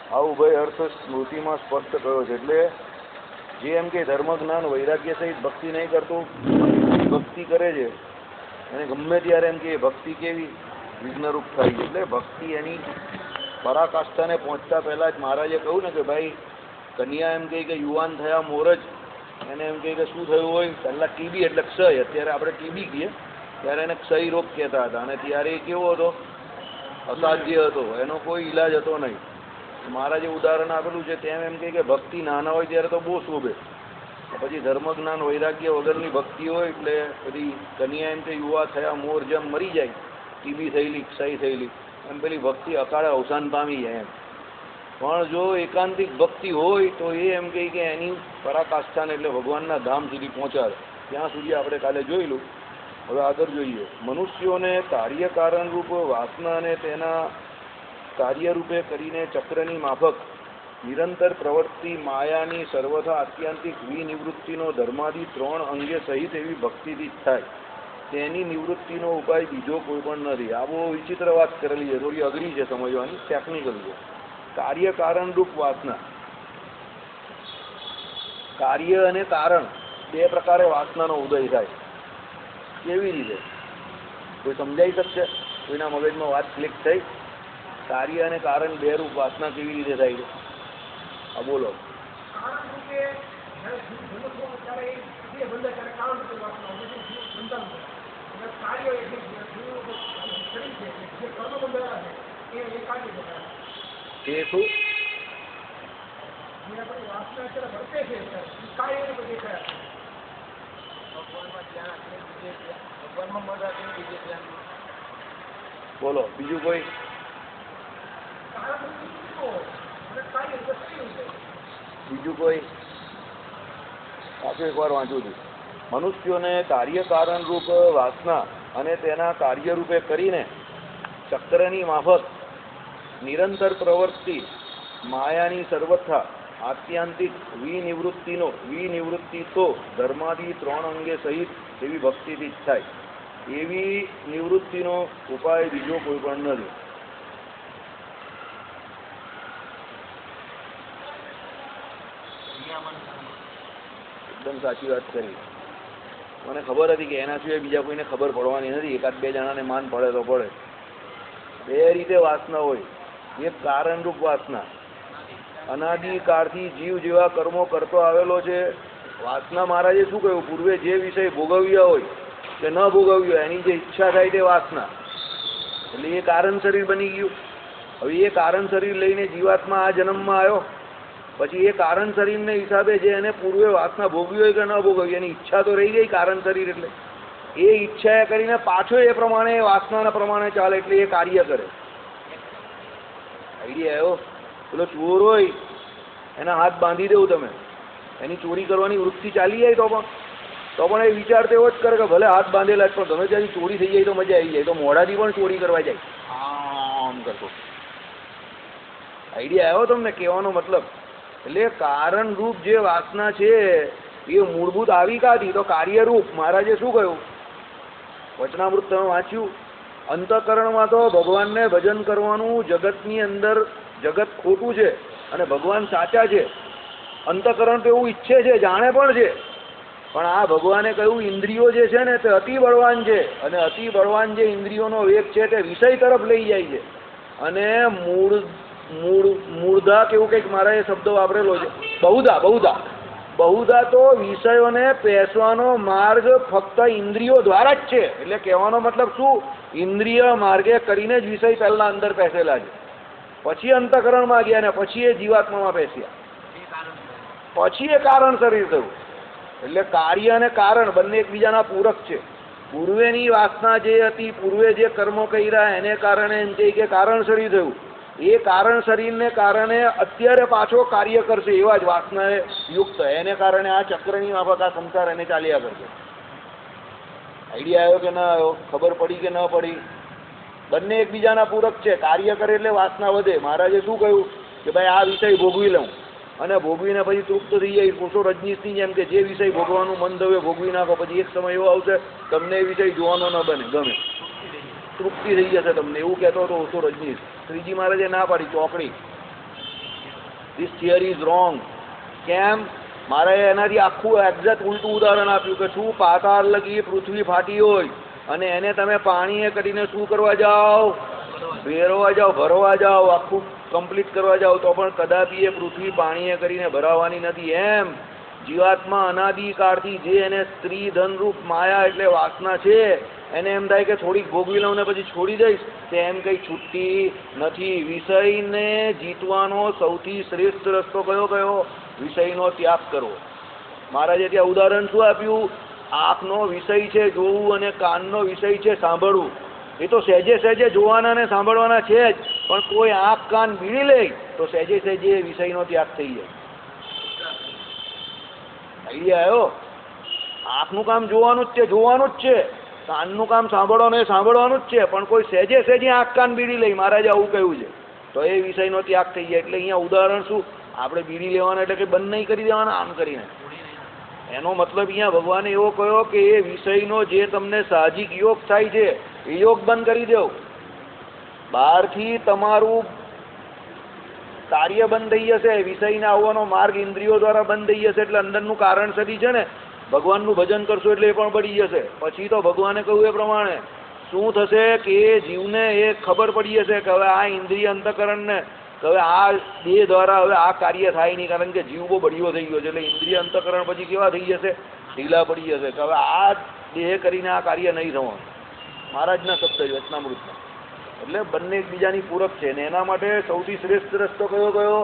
આ ઉભય અર્થ સ્મૃતિમાં સ્પષ્ટ કર્યો છે. એટલે જે એમ કે ધર્મ જ્ઞાન વૈરાગ્ય સહિત ભક્તિ નહીં કરતું, ભક્તિ કરે છે અને ગમે ત્યારે એમ કે ભક્તિ કેવી વિઘ્નરૂપ થાય છે. એટલે ભક્તિ એની પરાકાષ્ઠાને પહોંચતા પહેલા જ મહારાજે કહ્યું ને કે ભાઈ કન્યા એમ કહે કે યુવાન થયા મોર જ એને એમ કહે કે શું થયું હોય, પહેલાં ટીબી એટલે ક્ષય, અત્યારે આપણે ટીબી કહીએ, ત્યારે એને ક્ષય રોગ કહેતા હતા. અને ત્યારે એ કેવો હતો, અસાધ્ય હતો, એનો કોઈ ઈલાજ હતો નહીં. મહારાજે ઉદાહરણ આપેલું છે તેમ એમ કે ભક્તિ નાના હોય ત્યારે તો બહુ શોભે, પછી ધર્મ જ્ઞાન વૈરાગ્ય વગરની ભક્તિ હોય એટલે બધી કન્યા એમ કે યુવા થયા મોર જેમ મરી જાય, ટીબી થયેલી ક્ષય થયેલી, એમ પેલી ભક્તિ અકાળે અવસાન પામી જાય એમ. પણ જો એકાંતિક ભક્તિ હોય તો એ એમ કહે કે એની પરાકાષ્ઠાને એટલે ભગવાનના ધામ સુધી પહોંચાડે. ત્યાં સુધી આપણે કાલે જોયેલું. હવે આગળ જોઈએ. મનુષ્યોને કાર્યકારણરૂપ વાસનાને તેના કાર્યરૂપે કરીને ચક્રની માફક નિરંતર પ્રવૃત્તિ માયાની સર્વથા આત્યંતિક વિનિવૃત્તિનો ધર્માદિ 3 અંગે સહિત એવી ભક્તિથી થાય, તેની નિવૃત્તિનો ઉપાય બીજો કોઈ પણ નથી. આ બહુ વિચિત્ર વાત કરેલી છે, થોડી અઘરી છે સમજવાની, ટેકનિકલ છે. કાર્યકારણરૂપ વાસના, કાર્ય અને કારણ બે પ્રકારે વાસનાનો ઉદય થાય. કેવી રીતે કોઈ સમજાઈ શકશે? કોઈના મગજમાં વાત ક્લિક થઈ? કાર્ય અને કારણ બે રૂપ વાસના કેવી રીતે થાય છે? હા બોલો. એ શું? બોલો બીજું કોઈ? બીજું કોઈ? પાછું એકવાર વાંચું છું. મનુષ્યોને કાર્યકારણ રૂપ વાસના અને તેના કાર્યરૂપે કરીને ચક્રની માફક નિરંતર પ્રવૃત્તિ માયાની સર્વથા આત્યંતિક વિનિવૃત્તિ તો ધર્માદિ 3 અંગે સહિત એવી ભક્તિથી જ થાય. એવી નિવૃત્તિનો ઉપાય બીજો કોઈ પણ નથી. એકદમ સાચી વાત કરી. મને ખબર હતી કે એના સિવાય બીજા કોઈને ખબર પડવાની નથી. એકાદ બે જણાને માન પડે તો પડે. બે રીતે વાસના હોય. એક કારણરૂપ વાસના, અનાદિકાળથી જીવ જેવા કર્મો કરતો આવેલો છે. વાસના મહારાજે શું કહ્યું? પૂર્વે જે વિષય ભોગવ્યા હોય કે ન ભોગવ્યો એની જે ઈચ્છા થાય તે વાસના. એટલે એ કારણ શરીર બની ગયું. હવે એ કારણ શરીર લઈને જીવાત્મા આ જન્મમાં આવ્યો, પછી એ કારણ શરીરને હિસાબે જે એને પૂર્વે વાસના ભોગવી હોય કે ન ભોગવી એની ઈચ્છા તો રહી ગઈ કારણ શરીર. એટલે એ ઈચ્છા કરીને પાછો એ પ્રમાણે વાસનાના પ્રમાણે ચાલે, એટલે એ કાર્ય કરે. આઈડિયા આવ્યો? પેલો ચોર હોય એના હાથ બાંધી દેવું તમે, એની ચોરી કરવાની વૃત્તિ ચાલી જાય તો પણ એ વિચાર તો એવો જ કરે કે ભલે હાથ બાંધેલા જ પણ ગમે ત્યાંથી ચોરી થઈ જાય તો મજા આવી જાય, તો મોઢાથી પણ ચોરી કરવા જાય આમ કરતો. આઈડિયા આવ્યો તમને કહેવાનો મતલબ? એટલે કારણરૂપ જે વાસના છે એ મૂળભૂત આવી કાથી? તો કાર્યરૂપ. મહારાજે શું કહ્યું? વચનામૃત તમે વાંચ્યું? અંતઃકરણમાં તો ભગવાનને ભજન કરવાનું, જગતની અંદર જગત ખોટું છે અને ભગવાન સાચા છે. અંતઃકરણ તો એવું ઈચ્છે છે, જાણે પણ છે. પણ આ ભગવાને કહ્યું ઇન્દ્રિયો જે છે ને તે અતિ બળવાન છે, અને અતિ બળવાન જે ઇન્દ્રિયોનો વેગ છે તે વિષય તરફ લઈ જાય છે. અને મૂળધા કેવું કંઈક મારા એ શબ્દ વાપરેલો છે, બહુધા તો વિષયોને પેસવાનો માર્ગ ફક્ત ઇન્દ્રિયો દ્વારા જ છે. એટલે કહેવાનો મતલબ શું? ઇન્દ્રિય માર્ગે કરીને જ વિષય પહેલા અંદર પેસેલા છે, પછી અંતઃકરણમાં ગયા ને પછી એ જીવાત્મામાં પેસ્યા, પછી એ કારણ શરીર થયું. એટલે કાર્ય અને કારણ બંને એકબીજાના પૂરક છે. પૂર્વેની વાસના જે હતી, પૂર્વે જે કર્મો કર્યા એને કારણે એમ કે કારણ શરીર થયું. એ કારણ શરીરને કારણે અત્યારે પાછો કાર્ય કરશે એવા જ વાસના યુક્ત, એને કારણે આ ચક્રની માફક આ સંસાર એને ચાલ્યા કરશે. આઈડિયા આવ્યો કે ના આવ્યો? ખબર પડી કે ન પડી? બંને એકબીજાના પૂરક છે. કાર્ય કરે એટલે વાસના વધે. મહારાજે શું કહ્યું કે ભાઈ આ વિષય ભોગવી લઉં, અને ભોગવીને પછી તૃપ્ત થઈ જાય. પુરુષો રજનીશની જેમ કે જે વિષય ભોગવાનું મન થયું ભોગવી નાખો, પછી એક સમય એવો આવશે તમને એ વિષય જોવાનો ન બને, ગમે, તૃપ્તિ થઈ જશે તમને. એવું કહેતો હતો ઓશો રજનીશ. શ્રીજી મહારાજે ના પાડી, ચોકડી. This theory is wrong. કેમ? મારે એનાથી આખું એક્ઝેક્ટ ઉલટું ઉદાહરણ આપ્યું કે શું પાતાળ લગી પૃથ્વી ફાટી હોય અને એને તમે પાણીએ કરીને શું કરવા જાઓ? ભેરવા જાઓ, ભરવા જાઓ, આખું કમ્પ્લીટ કરવા જાઓ તો પણ કદાપી એ પૃથ્વી પાણીએ કરીને ભરાવાની નથી. એમ જીવાત્મા અનાદિકાળથી જે એને સ્ત્રી ધનરૂપ માયા એટલે વાસના છે એને એમ થાય કે થોડીક ભોગવી લઉં ને પછી છોડી દઈશ, તે એમ કંઈ છૂટતી નથી. વિષયને જીતવાનો સૌથી શ્રેષ્ઠ રસ્તો કયો? વિષયનો ત્યાગ કરો. મહારાજે ત્યાં ઉદાહરણ શું આપ્યું? આંખનો વિષય છે જોવું અને કાનનો વિષય છે સાંભળવું. એ તો સહેજે સહેજે જોવાના ને સાંભળવાના છે જ, પણ કોઈ આંખ કાન બીડી લે તો સહેજે સહેજે વિષયનો ત્યાગ થઈ જાય. આઈડિયા આવ્યો? આંખનું કામ જોવાનું જ છે, કાનનું કામ સાંભળવાનું એ સાંભળવાનું જ છે, પણ કોઈ સહેજે સહેજે આંખ કાન બીડી લે, મહારાજે આવું કહ્યું છે, તો એ વિષયનો ત્યાગ થઈ જાય. એટલે અહીંયા ઉદાહરણ શું? આપણે બીડી લેવાના એટલે કે બંધ નહીં કરી દેવાના આમ કરીને. એનો મતલબ અહીંયા ભગવાને એવો કહ્યો કે એ વિષયનો જે તમને સાહજિક યોગ થાય છે એ યોગ બંધ કરી દો. બહારથી તમારું કાર્ય બંધ થઈ જશે, વિષયને આવવાનો માર્ગ ઇન્દ્રિયો દ્વારા બંધ થઈ જશે, એટલે અંદરનું કારણ સદી છે ને ભગવાનનું ભજન કરશો એટલે એ પણ પડી જશે. પછી તો ભગવાને કહ્યું એ પ્રમાણે શું થશે કે જીવને એ ખબર પડી જશે કે હવે આ ઇન્દ્રિય અંતઃકરણને હવે આ દેહ દ્વારા હવે આ કાર્ય થાય નહીં, કારણ કે જીવ બહુ બળીઓ થઈ ગયો છે. એટલે ઇન્દ્રિય અંતઃકરણ પછી કેવા થઈ જશે? ઢીલા પડી જશે કે હવે આ દેહ કરીને આ કાર્ય નહીં થવાનું. મહારાજના શબ્દ વચનામૃતમાં. એટલે બંને એકબીજાની પૂરક છે ને એના માટે સૌથી શ્રેષ્ઠ રસ્તો કયો?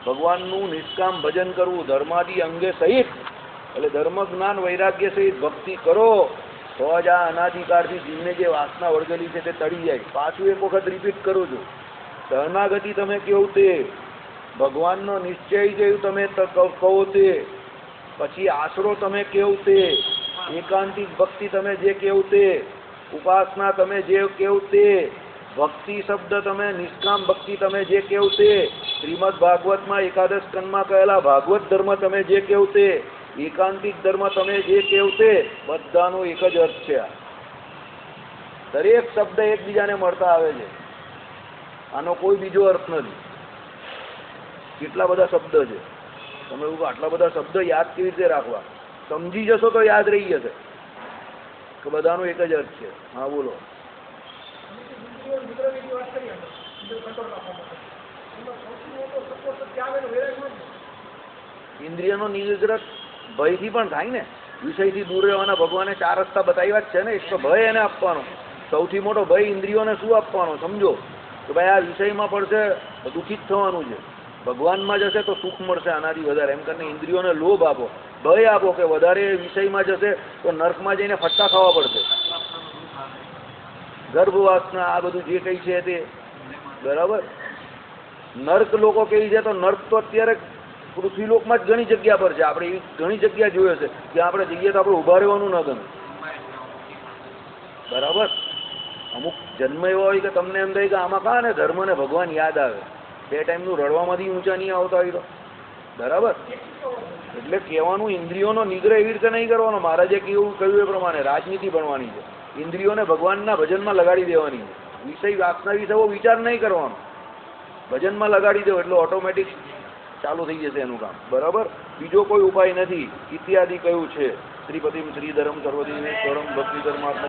ભગવાનનું નિષ્કામ ભજન કરવું ધર્માદિ અંગે સહિત. એટલે ધર્મ જ્ઞાન વૈરાગ્ય સહિત ભક્તિ કરો તો જ આ અનાધિકારથી જીવને જે વાસના વળગેલી છે તે ટળી જાય. પાછું એક વખત રિપીટ કરું છું, શરણાગતિ તમે કેવું તે, ભગવાનનો નિશ્ચય છે તમે કહો તે, પછી આશરો તમે કેવું તે, એકાંતિક ભક્તિ તમે જે કેવું તે, ઉપાસના તમે જે કેવું તે, ભક્તિ શબ્દ તમે નિષ્કામ ભક્તિ તમે જે કેવું તે, શ્રીમદ ભાગવતમાં એકાદશ સ્કંદમાં કહેલા ભાગવત ધર્મ તમે જે કેવું તે, એકાંતિક ધર્મ તમે જે કેવું તે, બધાનો એક જ અર્થ છે. દરેક શબ્દ એકબીજાને મળતા આવે છે, આનો કોઈ બીજો અર્થ નથી. કેટલા બધા શબ્દ છે, તમે એવું આટલા બધા શબ્દ યાદ કેવી રીતે રાખવા? સમજી જશો તો યાદ રહી જશે કે બધાનો એક જ અર્થ છે. હા બોલો. ઇન્દ્રિયનો નિગ્રહ ભયથી પણ થાય ને, વિષયથી દૂર રહેવાના ભગવાને 4 રસ્તા બતાવ્યા જ છે ને. એક તો ભય એને આપવાનો, સૌથી મોટો ભય ઇન્દ્રિયોને શું આપવાનો? સમજો કે ભાઈ આ વિષયમાં પડશે દુઃખિત થવાનું છે, ભગવાનમાં જશે તો સુખ મળશે આનાથી વધારે, એમ કરીને ઇન્દ્રિયોને લોભ આપો, ભય આપો કે વધારે વિષયમાં જશે તો નર્કમાં જઈને ફટકા ખાવા પડશે. ગર્ભવાસના આ બધું જે કંઈ છે તે બરાબર. નર્ક લોકો કહે છે તો નર્ક તો અત્યારે પૃથ્વીલોકમાં જ ઘણી જગ્યા પર છે. આપણે એવી ઘણી જગ્યા જોઈએ છે જ્યાં આપણે જઈએ તો આપણે ઊભા રહેવાનું ન ગમે. બરાબર. અમુક જન્મ એવો હોય કે તમને એમ થાય કે આમાં કાં ને ધર્મ ને ભગવાન યાદ આવે, બે ટાઈમનું રડવામાંથી ઊંચા નહીં આવતા હોય તો. બરાબર. એટલે કહેવાનું ઇન્દ્રિયોનો નિગ્રહ એવી રીતે નહીં કરવાનો. મહારાજે કેવું કહ્યું એ પ્રમાણે રાજનીતિ ભણવાની છે, ઇન્દ્રિયોને ભગવાનના ભજનમાં લગાડી દેવાની છે. વિષય વાસના વિષયો વિચાર નહીં કરવાનો, ભજનમાં લગાડી દો એટલે ઓટોમેટિક ચાલુ થઈ જશે એનું કામ. બરાબર. બીજો કોઈ ઉપાય નથી. ઇત્યાદિ કયું છે શ્રીપતિમ શ્રીધરમ સર્વદેવેશ્વરમ ભક્તિ ધર્માત્મા